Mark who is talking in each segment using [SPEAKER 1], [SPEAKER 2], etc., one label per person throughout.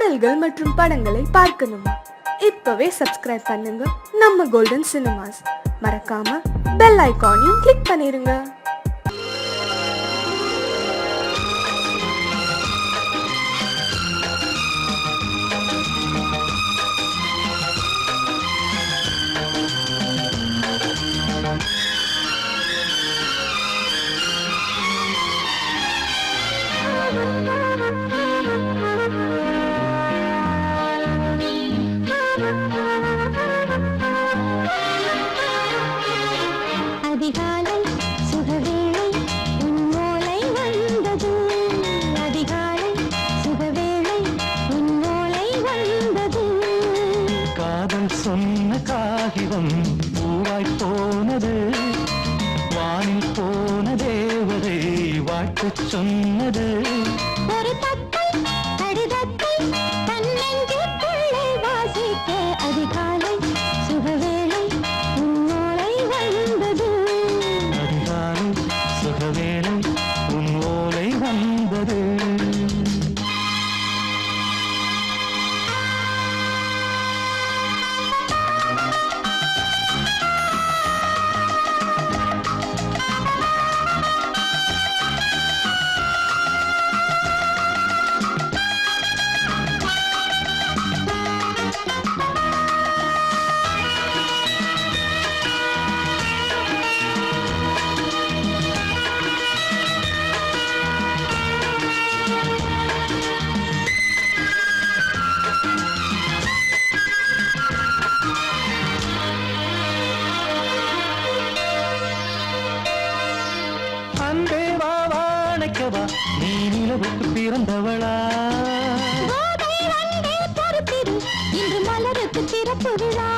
[SPEAKER 1] பாடல்கள் மற்றும் படங்களை பார்க்கணுமா? இப்பவே சப்ஸ்கிரைப் பண்ணுங்க நம்ம கோல்டன் சினிமாஸ். மறக்காம பெல் ஐகானையும் கிளிக் பண்ணிருங்க.
[SPEAKER 2] அதிகாலை சுகவேளை உன்னோலை வந்தது. அதிகாலை சுகவேளை உன்னோலை வந்தது.
[SPEAKER 3] காதல் சொன்ன காகிதம் பூவாய் போனது. வானில் போன தேவதை வாழ்த்து சொன்னது.
[SPEAKER 2] ஒரு தத்தை கடிதத்தை தன்னெஞ்சுக்குள்ளே வாசிக்க அதிகாலை சுகவேளை உன்னோலை வந்தது.
[SPEAKER 3] அதிகாலை சுகவேளை உன் ஓலை வந்தது. அன்பே வா வாழைக்கவா, நீ நிலவுக்கு பிறந்தவளா?
[SPEAKER 2] கோதை வந்தே பொறுத்திரு, இன்று மலருக்கு திறப்பு விழா.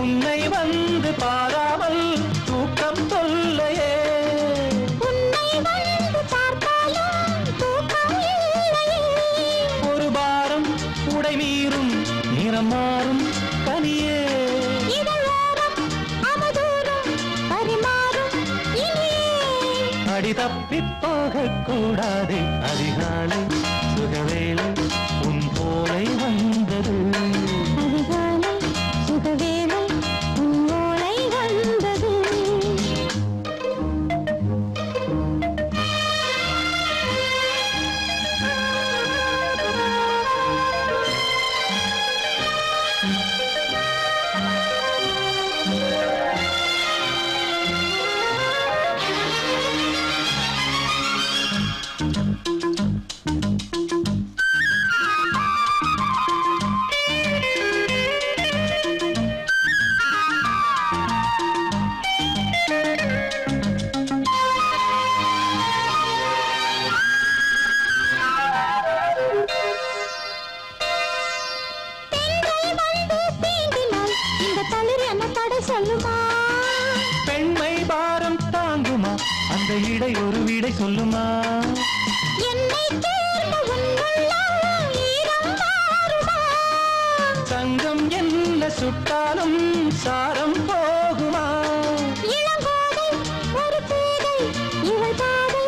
[SPEAKER 3] உன்னை வந்து பாராமல் தூக்கம் தொல்லையே.
[SPEAKER 2] உன்னை வந்து பார்த்தாலும் தூக்கம் இல்லையே.
[SPEAKER 3] ஒரு பாரம் உடை மீறும் நிறம் மாறும் கனியே.
[SPEAKER 2] இதழோரம் அமுதூரம் பரிமாறும் இனியே.
[SPEAKER 3] அடி தப்பி போகக் கூடாது. அதிகாலை சுகவேளை உன் போலை வந்தது.
[SPEAKER 2] அதிகாலை சுகவேளை உன்னோலை வந்தது. பெண்கள் வந்து தீண்டினால் இந்த தளிர் என்ன தடை சொல்லுமா?
[SPEAKER 3] பெண்மை பாரம் தாங்குமா? அந்த இடை ஒரு விடை சொல்லுமா?
[SPEAKER 2] என்னை தேர்ந்த உன் உள்ளம் ஈரம் மாறுமா?
[SPEAKER 3] தங்கம் என்ன சுட்டாலும் சாரம் போகுமா?
[SPEAKER 2] இளங்கோதை ஒரு பேதை இவள் பாதை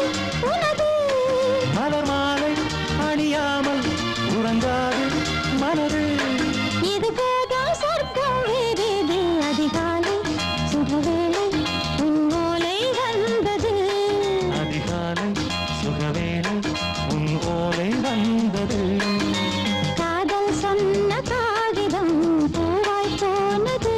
[SPEAKER 2] உனது.
[SPEAKER 3] மலர் மாலை அணியாமல் உறங்காது மனது.
[SPEAKER 2] இது போதும் சொர்க்கம் வேறேது. அதிகாலை சுகவேளை உன்னோலை வந்தது.
[SPEAKER 3] அதிகாலை சுகவேளை உன் ஓலை வந்தது.
[SPEAKER 2] காதல் சொன்ன காகிதம் பூவாய் போனது.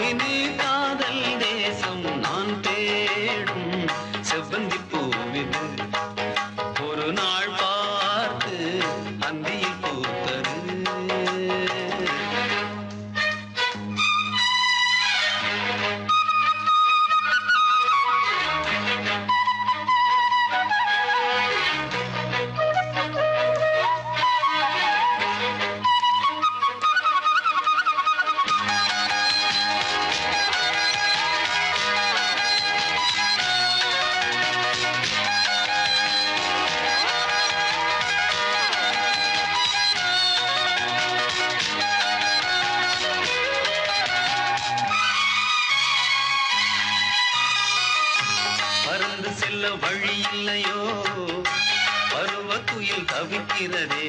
[SPEAKER 4] இனி காதல் தேசம் நான் தேடும் செவ்வந்தி பூவிது ஒரு நாள் பார்த்து அந்தியில் பூத்தது. பறந்து செல்ல வழி இல்லையோ பருவ குயில் தவிக்கிறதே.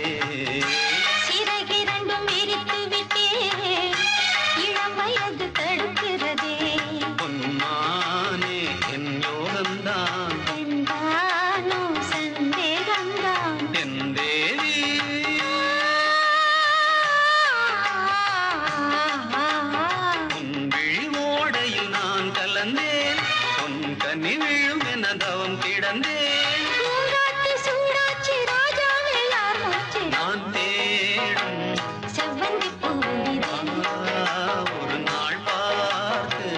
[SPEAKER 2] சிறகிரண்டும் விரித்து விட்டே இளம் வயது தடுக்கிறதே.
[SPEAKER 4] பொன்மானே என் யோகந்தான்
[SPEAKER 2] என்றானோ சந்தேகம்தான்
[SPEAKER 4] என் தேவி. உன் விழி ஓடையில் நான் கலந்தேன் உன் கனி விழும் என தவம் கிடந்தேன்.
[SPEAKER 2] பூங்காத்து சூடாச்சி ராஜாவே யார் மூச்சு
[SPEAKER 4] நான் தேடும்
[SPEAKER 2] செவ்வந்தி பூவிதே
[SPEAKER 4] ஒரு நாள் பார்த்து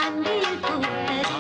[SPEAKER 2] அந்தியில் பூத்தது.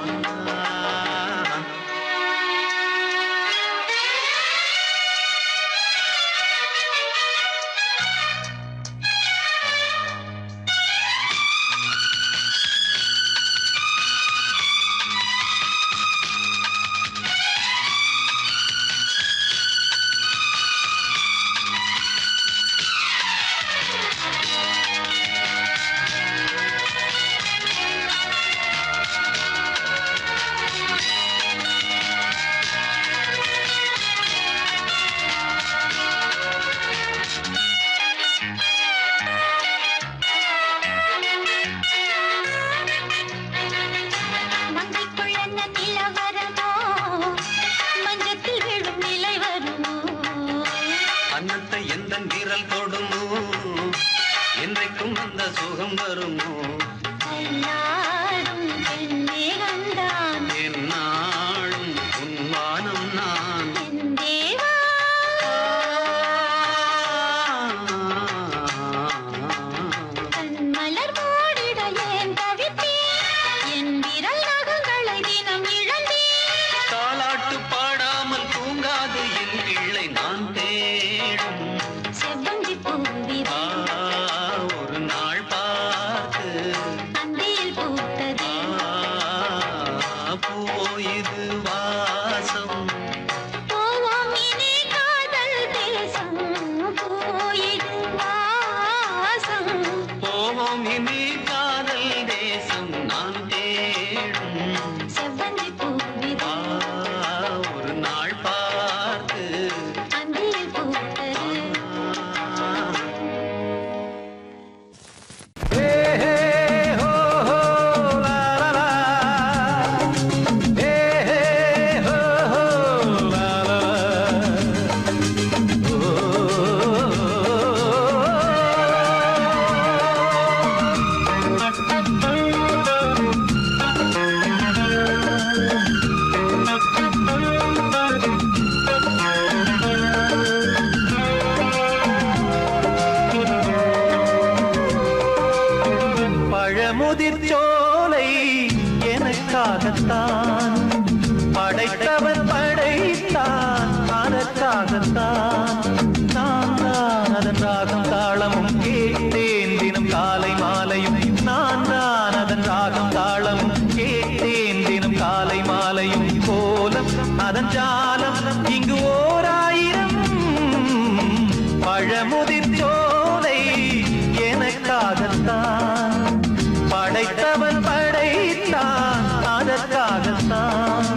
[SPEAKER 2] மங்கைக்குள் என்ன நிலவரமோ மஞ்சத்தில் விழும் நிலை வருமோ.
[SPEAKER 4] அன்னத்தை எந்த விரல் தொடுமோ என்றைக்கும் அந்த சுகம் வருமோ.
[SPEAKER 2] எல்லாரும் பெண்ணே கண்டான்
[SPEAKER 4] என்னாலும் உன்வானம் நான்
[SPEAKER 2] என் தேவா. கண் மலர் மூடிட ஏன் தவித்தேன் என் விரல் நகங்களை தினம் இழந்தேன்.
[SPEAKER 4] தாலாட்டு பாடாமல் தூங்காது என் பிள்ளை நான் தேடும்
[SPEAKER 2] செவ்வந்தி பூவிதே
[SPEAKER 4] ஒரு நாள் பார்த்து
[SPEAKER 2] அந்தியில் பூத்தது.
[SPEAKER 4] பூவோ இது வாசம்
[SPEAKER 2] போவோம் இனி காதல் தேசம் போயிடு வாசம்.
[SPEAKER 4] போவோம் இனி காதல் தேசம் நான் தேடும்
[SPEAKER 2] செவ்வந்தி பூவிதே
[SPEAKER 4] ஒரு நாள் பார்த்து
[SPEAKER 2] அந்தியில் பூத்தது.
[SPEAKER 3] பழமுதிர் சோலை எனக்காகத்தான் படைத்தவன் படைத்தான் அதற்காகத்தான். நான் தான் அதன் ராகம் தாளமும் கேட்டேன் தினம் காலை மாலையும். நான் தான் அதன் ராகம் தாளமும் கேட்டேன் தினம் காலை மாலையும். கோலம் அதன் ஜாலம் இங்கு ஓர் ஆயிரம். பழமுதிர் சோலை எனக்காகத்தான் படைத்தவன் படைத்தான் அதற்காகத்தான்.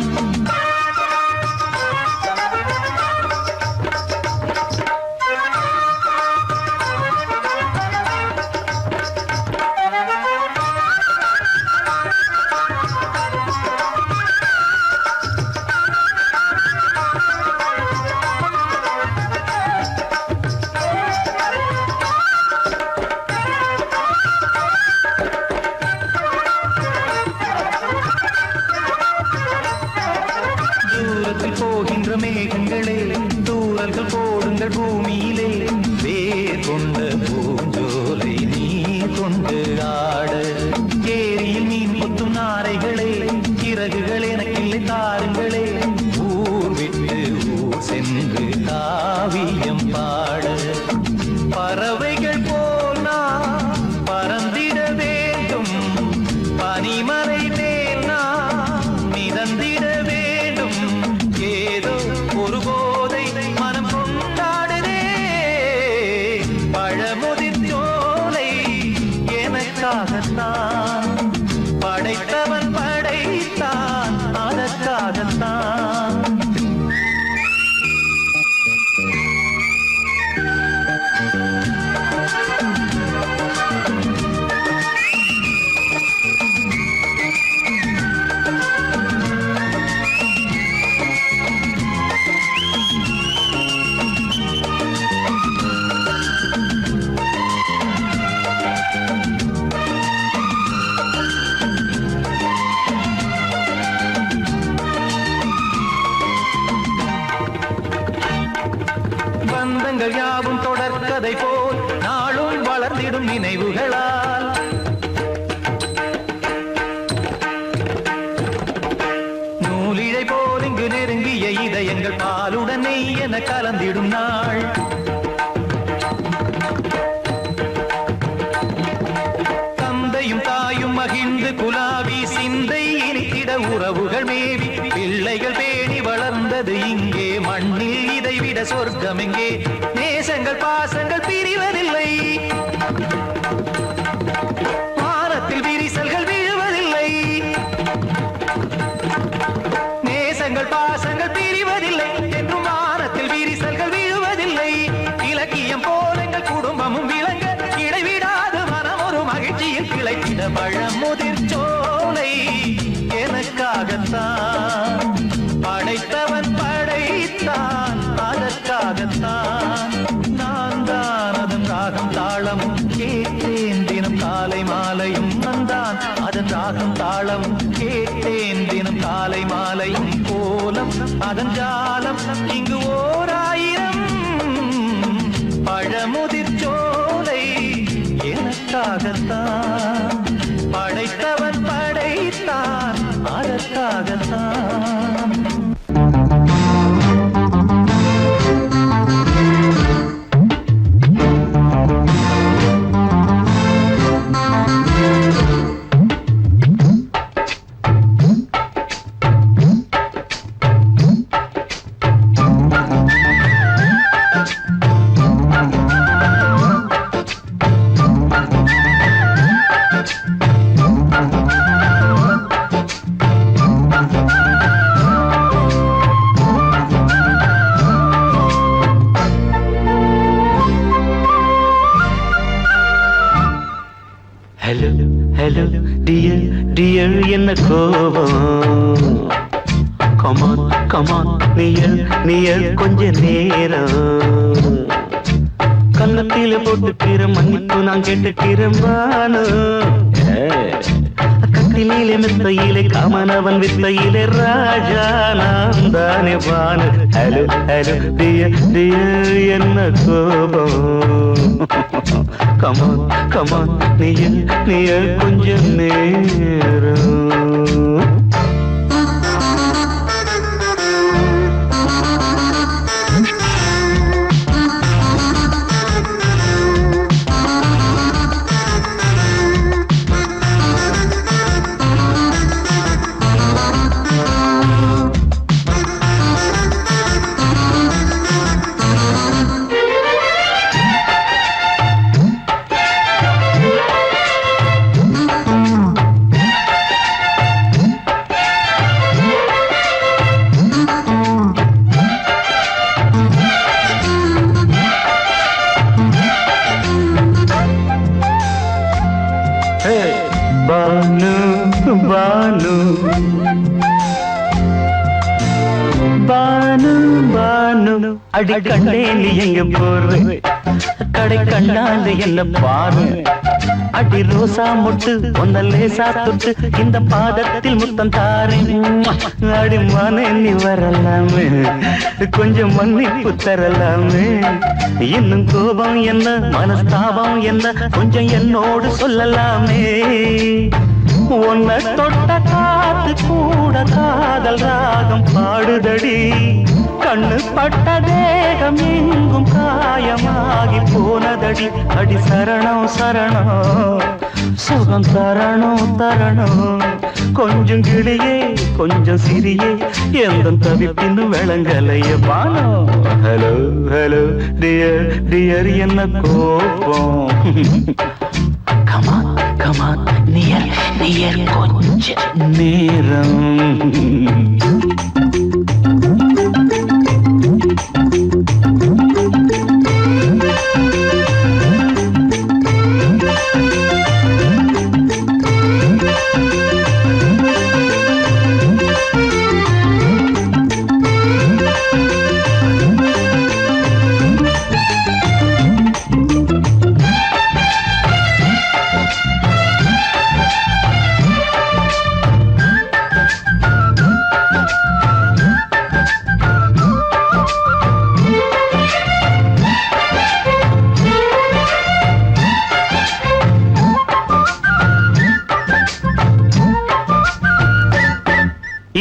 [SPEAKER 3] பனிமலை மேல் நாம் மிதந்திட வேண்டும். ஏதோ ஒரு போதை மனம் கொண்டாடுதே. பழமுதிர் சோலை எனக்காகத்தான், படைத்தவன் படைத்தான் அதற்காகத்தான். பந்தங்கள் யாவும் தொடர்கதை போல் நாளும் வளர்ந்திடும் நினைவுகளால். நூலிழை போல் இங்கு நெருங்கிய இதயங்கள் பாலுடன் நெய் என கலந்திடும் நாள். தந்தையும் தாயும் மகிழ்ந்து குலாவி சிந்தை இனித்திட உறவுகள் மேவி பிள்ளைகள் பேணி வளர்ந்தது இங்கே மண்ணில். இதைவிட சொர்க்கம் எங்கே? நேசங்கள் பாசங்கள் பிரிவதில்லை, வானத்தில் விரிசல்கள் விழுவதில்லை. நேசங்கள் பாசங்கள் பிரிவதில்லை என்றும் வானத்தில் விரிசல்கள் விழுவதில்லை. இலக்கியம் போல எங்கள் குடும்பமும் விளங்க இடைவிடாது மனம் ஒரு மகிழ்ச்சியில் கிளைத்திட. பழமுதிர் சோலை எனக்காகத்தான், படைத்தவன் படைத்தான் அதற்காகத்தான். நான் தான் அதன் ராகம் தாளமும் கேட்டேன் தினம் காலை மாலையும். வந்தான் அதன் ராகம் தாளமும் கேட்டேன் தினம் காலை மாலையும். கோலம் அதன் ஜாலம் இங்கு ஓர் ஆயிரம். பழமுதிர் சோலை எனக்காகத்தான், படைத்தவன் படைத்தான் அதற்காகத்தான்.
[SPEAKER 5] ஹலோ ஹலோ டியர் டியர் என்ன கோபம்? கமான் கமான் நியர் நியர் கொஞ்ச நேரம். கன்னத்தில போட்டுக்கிற மன்னிப்பு நான் கேட்டுக்கிறம்பானு. கட்டிலே மெத்தையிலே காமனவன் வித்தையிலே ராஜா நான் தானே Banu. Hello hello dear dear என்ன கோபம்? கமான் கமான் நியர் நியர் கொஞ்சம் நேரம். பானு பானு பானு பானு அடி கண்டே நீ எங்க போற? கடை கண்ணால என்ன பாரு. அடி ரோசா முட்டு ஒன்ன லேசா தொட்டு இந்த பாதத்தில் முத்தம் தாரேன். அடி மானே நீ வரலாமே, கொஞ்சம் மன்னிப்பு தரலாமே. இன்னும் கோபம் என்ன மனஸ்தாபம் என்ன கொஞ்சம் என்னோடு சொல்லலாமே. உன்னை தொட்ட காத்து கூட காதல் ராகம் பாடுதடி. கண்ணு பட்ட தேகம் எங்கும் காயமாகி போனதடி. அடி சரணம் சரணம் சுகம் தரணும் தரணும் கொஞ்சம் கிளியே கொஞ்சம் சிறியே எந்த தவிப்பின்னு விளங்கலைய பானோ ஹலோ ஹலோ டியர் டியர் என்ன கோபம் கமான் கமான் நியர் நியர் கொஞ்ச நேரம்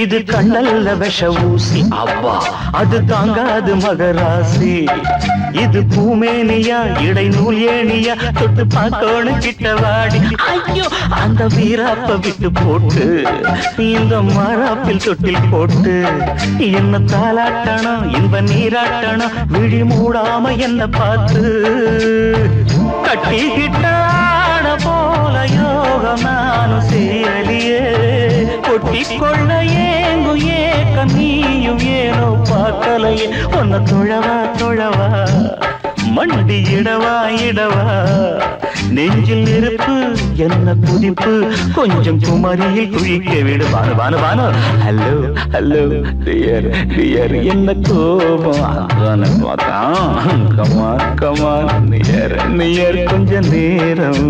[SPEAKER 5] இது கண்ணல்ல விஷ ஊசி அவ்வா அது தாங்காது மகராசி இது பூமேனியா இடைநூல் ஏனியா தொட்டு பார்த்தோன்னு கிட்ட வாடி ஐயோ அந்த வீராப்ப விட்டு போட்டு இந்த மாறாப்பில் தொட்டில் போட்டு என்ன தாலாட்டணும் இன்ப நீராட்டணும் விழி மூடாம என்ன பார்த்து கட்டிக்கிட்டான போல யோகம் நானும் சேரலியே கொட்டிக்கொள்ள ஏங்கு ஏக்க நீயும் ஏனோ பார்க்கலையே உன்னை தொழவா தொழவா மண்டி இடவா இடவா நெஞ்சில் நெருப்பு என்ன குதிப்பு கொஞ்சம் குமரியில் குழிக்க விடு Banu Banu Banu hello hello dear dear என்ன கோபம் அதான பார்த்தான் கமான் கமான் நியர் நியர் கொஞ்ச நேரம்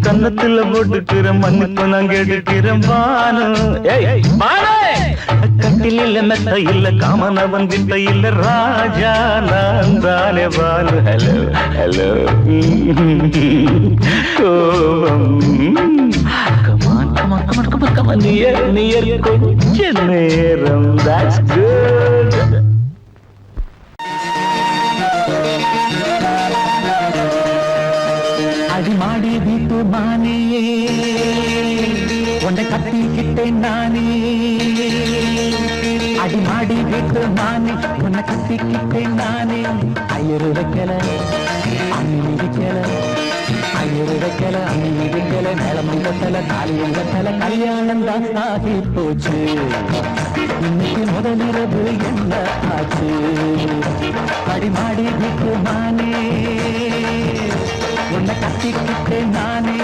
[SPEAKER 5] கன்னத்துல போட்டுக்கிற மன்னிப்பு நான் கேட்டுக்கிறேன் பானு கட்டில் இல்ல மெத்த இல்ல காமனவன் கிட்ட இல்ல ராஜா நான் தானே பானு ஹலோ ஹலோ கோபம் come on come on come on come on come on near near கொஞ்ச நேரம் that's good அடிமாடி வீட்டு மானியே உன்னை கட்டிக்கிட்டேன் நானே அடிமாடி வீட்டு மானே உன்னை கட்டிக்கிட்டேன் நானே ஐயரு வைக்கல அம்மி வைக்கல ஐயரு வைக்கல அம்மி வைக்கல மேளம் கட்டல தாலியம் கட்டல கல்யாணம் தான் ஆகி போச்சு இன்னைக்கு முதலிரவு என்ன ஆச்சு அடிமாடி வீட்டு மானே உன்னை கட்டிக்கிட்டேன் நானே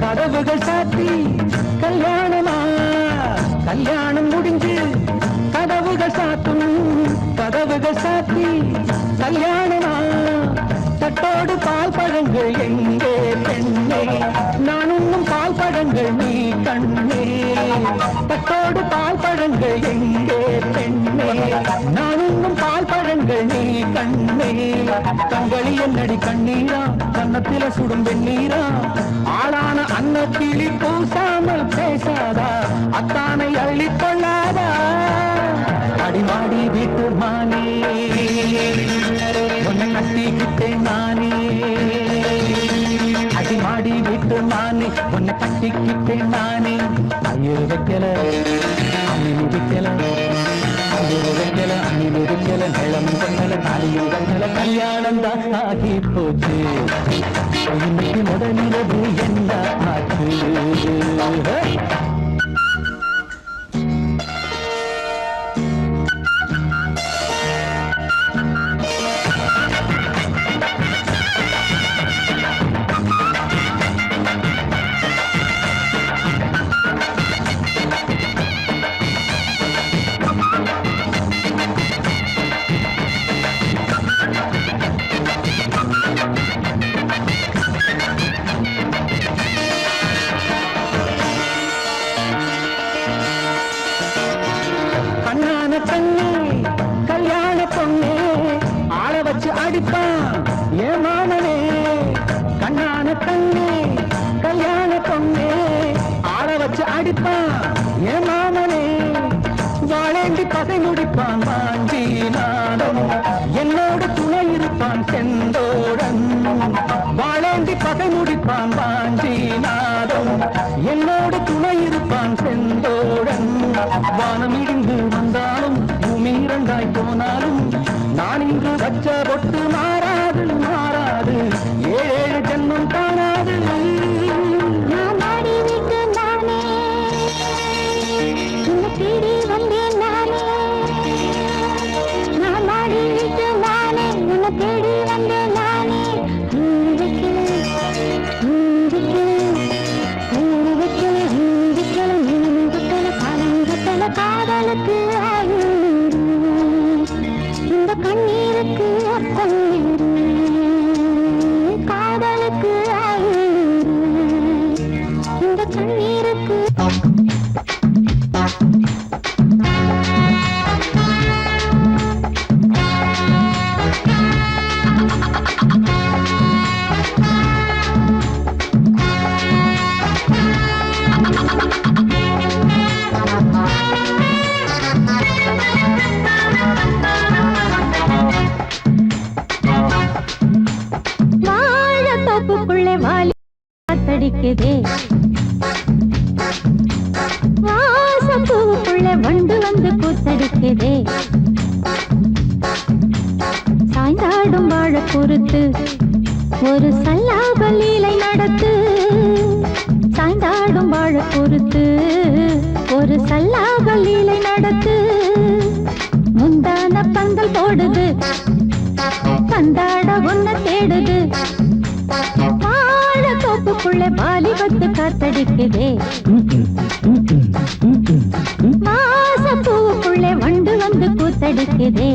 [SPEAKER 5] கதவுகள் சாத்தி கல்யாணமா கல்யாணம் முடிஞ்சு கதவுகள் சாத்தும் கதவுகள் சாத்தி கல்யாணமா தட்டோடு பால் பழங்கள் எங்கே பெண்ணே நான் உண்ணும் பால் பழங்கள் நீ கண்ணே தட்டோடு பால் பழங்கள் எங்கே பெண்ணே நான் உண்ணும் பால் பழங்கள் நீ கண்ணே கண்களி என்னடி கண்ணீரா கன்னத்தில சுடும் வெண்ணீரா ஆளான அன்னக்கிளி பூசாமல் பேசாதா அத்தானை அள்ளிக் கொள்ளாதா அடிமாடி வீட்டு மானே உன்னை கட்டிக்கிட்டேன் நானே அடிமாடி வீட்டு மானே உன்னை கட்டிக்கிட்டேன் நானே ஐயர் வைக்கல அம்மி வைக்கல ஐயர் வைக்கல அம்மி வைக்கல நிலம் கண்ணல தாலியும் கண்ணல கல்யாணம் தான் ஆகி போச்சு இன்னைக்கு முதலிரவு என்ன ஆச்சு அடிப்பான் என் மாமனே கண்ணான கண்ணே கல்யாண பொண்ணே ஆள வச்சு அடிப்பான் என் மாமனே வாழேண்டி பகை முடிப்பான் வாஞ்சி நாடம் என்னோட துணை இருப்பான் செந்தோடன் வாழேண்டி பகை முடிப்பான் வாஞ்சி நாடம் என்னோட துணை இருப்பான் செந்தோடன் வானம் இடிந்து வந்தாலும் பூமி இரண்டாய் போனாலும் நான் இங்கு வச்ச பொட்டு மாறாது மாறாது ஏழு ஜென்மம் காணாது
[SPEAKER 2] நான் ஆடி விட்டு நானே உன்னை தேடி வந்தேன் நானே நான் ஆடி விட்டு நானே உன்னை தேடி வந்தேன் நானே காதலுக்கு இந்த கண்ணீருக்கு அர்த்தம் காதலுக்கு இந்த கண்ணீருக்கு வாழத்தோப்புக்குள்ளே வாலி காத்தடிக்குதே வாசப்பூவுக்குள்ளே வண்டு வந்து கூத்தடிக்குதே சாய்ந்தாடும் வாழ பொறுத்து ஒரு சல்லாப லீலை நடத்து சாய்ந்தாடும் வாழ பொறுத்து ஒரு சல்லாப லீலை நடத்து முந்தான பந்தல் போடுது பந்தாட ஒன்ன தேடுது வாழ தோப்புக்குள்ளே வாலிபத்து காத்தடிக்குதே வாசப்பூவுக்குள்ளே வண்டு வந்து கூத்தடிக்குதே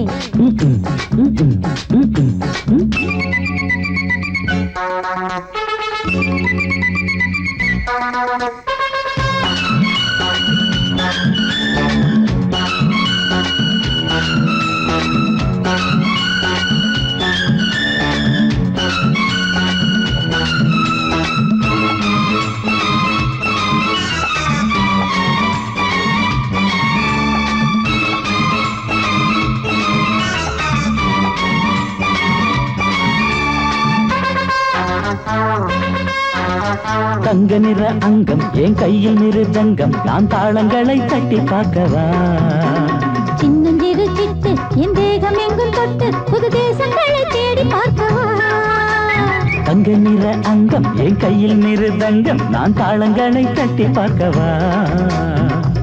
[SPEAKER 5] தங்க நிற அங்கம் என் கையில் மிருதங்கம் நான் தாளங்களை தட்டி பார்க்கவா
[SPEAKER 2] சின்னஞ்சிறு சிட்டு என் தேகம் எங்கும் தொட்டு புது தேசங்களை தேடி பார்க்கவா
[SPEAKER 5] தங்க நிற அங்கம் என் கையில் மிருதங்கம் நான் தாளங்களை தட்டி பார்க்கவா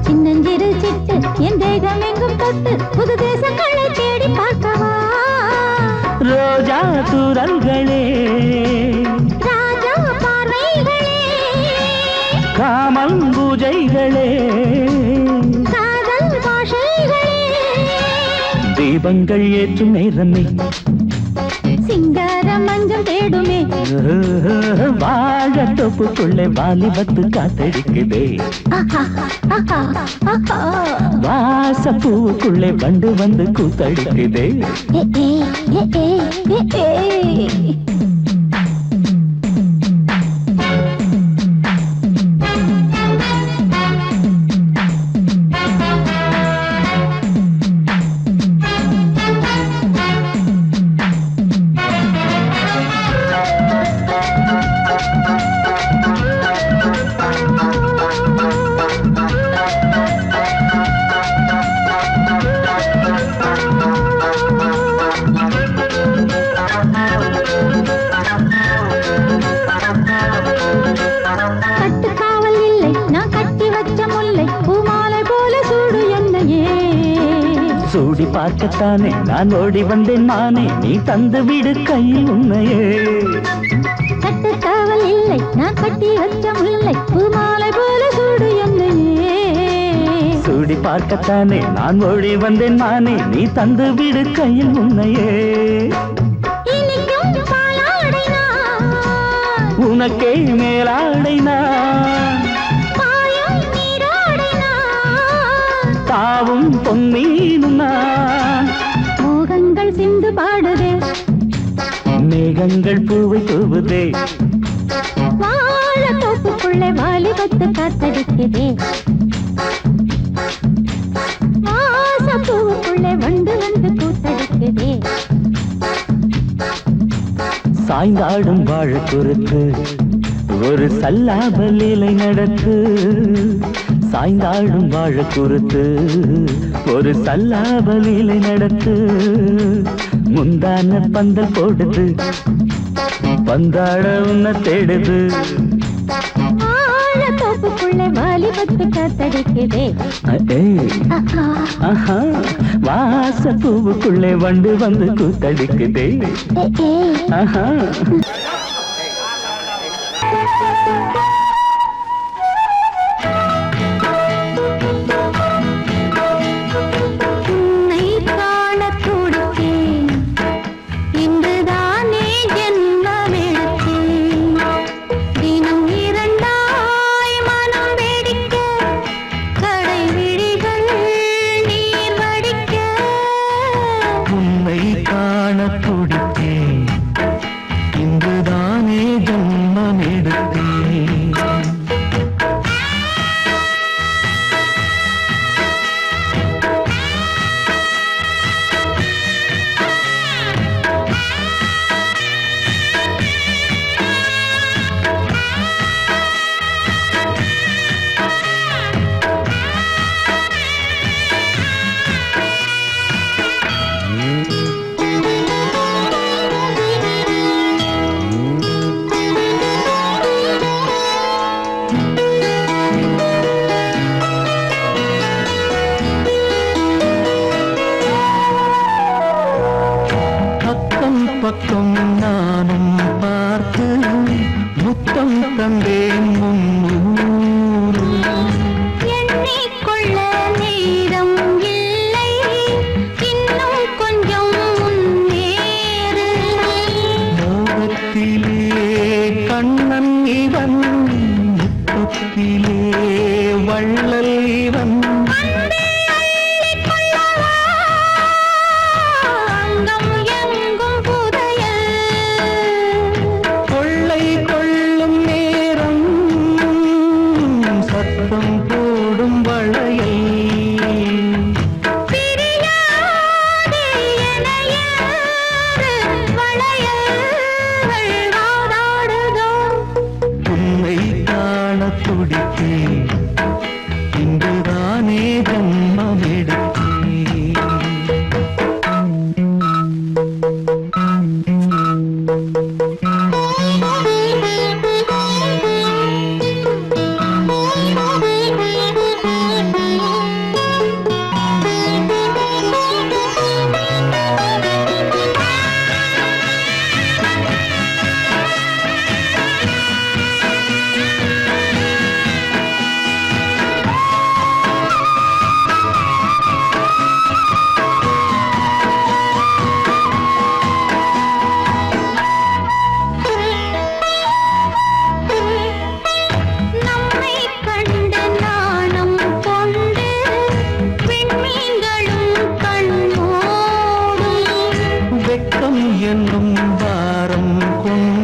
[SPEAKER 2] சின்னஞ்சிறு சிட்டு என் தேகம் எங்கும் தொட்டு புது தேசங்களை தேடி பார்க்கவா
[SPEAKER 5] ரோஜா தூரல்களே
[SPEAKER 2] ராஜா பார்வைகளே
[SPEAKER 5] காமம் பூஜைகளே
[SPEAKER 2] காதல் பாஷைகளே
[SPEAKER 5] தீபங்கள் ஏற்றும் நேரமே
[SPEAKER 2] சிங்கார மஞ்சள் தேடுமே
[SPEAKER 5] வாழ தொப்புக்குள்ளே வாலிபத்து காத்தடிக்குதே வாசப்பூவுக்குள்ளே வண்டு வந்து கூத்தடிக்குதே
[SPEAKER 2] கட்டுக்காவல் இல்லை நான் கட்டி வச்ச முல்லை பூமாலை போல சூடு என்னையே
[SPEAKER 5] சூடி பார்க்கத்தானே நான் ஓடி வந்தேன் நானே நீ தந்து விடு கையில் உண்மையே
[SPEAKER 2] கட்டுக்காவல் இல்லை நான் கட்டி வச்ச முல்லை பூமாலை போல சூடு என்னையே
[SPEAKER 5] சூடி பார்க்கத்தானே நான் ஓடி வந்தேன் நானே நீ தந்து விடு கையில் உண்மையே
[SPEAKER 2] இனிக்கும் பாலாடை நான்
[SPEAKER 5] உனக்கே மேலாடை நான்
[SPEAKER 2] பாயும் நீராடை நான்
[SPEAKER 5] தாவும் பொன்மீனும் நான்
[SPEAKER 2] மோகங்கள் சிந்து பாடுதே
[SPEAKER 5] மேகங்கள் பூவை தூவுதே
[SPEAKER 2] வாழ தோப்புக்குள்ளே வாலிபத்து காத்தடிக்குதே வாசப்பூவுக்குள்ளே வண்டு வந்து கூத்தடிக்குதே
[SPEAKER 5] சாய்ந்தாடும் வாழ குறுத்து ஒரு சல்லாப லீலை நடத்து சாய்ந்தாடும் வாழ குறுத்து ஒரு சல்லாப லீலை நடத்து முந்தான பந்தல் போடுது பந்தாட உன்ன தேடுது
[SPEAKER 2] வாழ தோப்புக்குள்ளே வாலிபத்து காத்தடிக்குதே
[SPEAKER 5] ஆஹா வாச பூவுக்குள்ளே வண்டு வந்து கூத்தடிக்குதே ஆஹா பக்கம் நானும் பார்த்து முத்தம் தந்தேன் முன்னூறு
[SPEAKER 2] எண்ணிக்கொள்ள நேரம் இல்லை இன்னும் கொஞ்சம் முன்னேறு
[SPEAKER 5] மோகத்திலே கண்ணன் இவன் முத்தத்திலே வள்ளல் இவன் இன்றுதானே ஜன்மம் எடுத்தேன் என்னும் வாரம் கொண்டு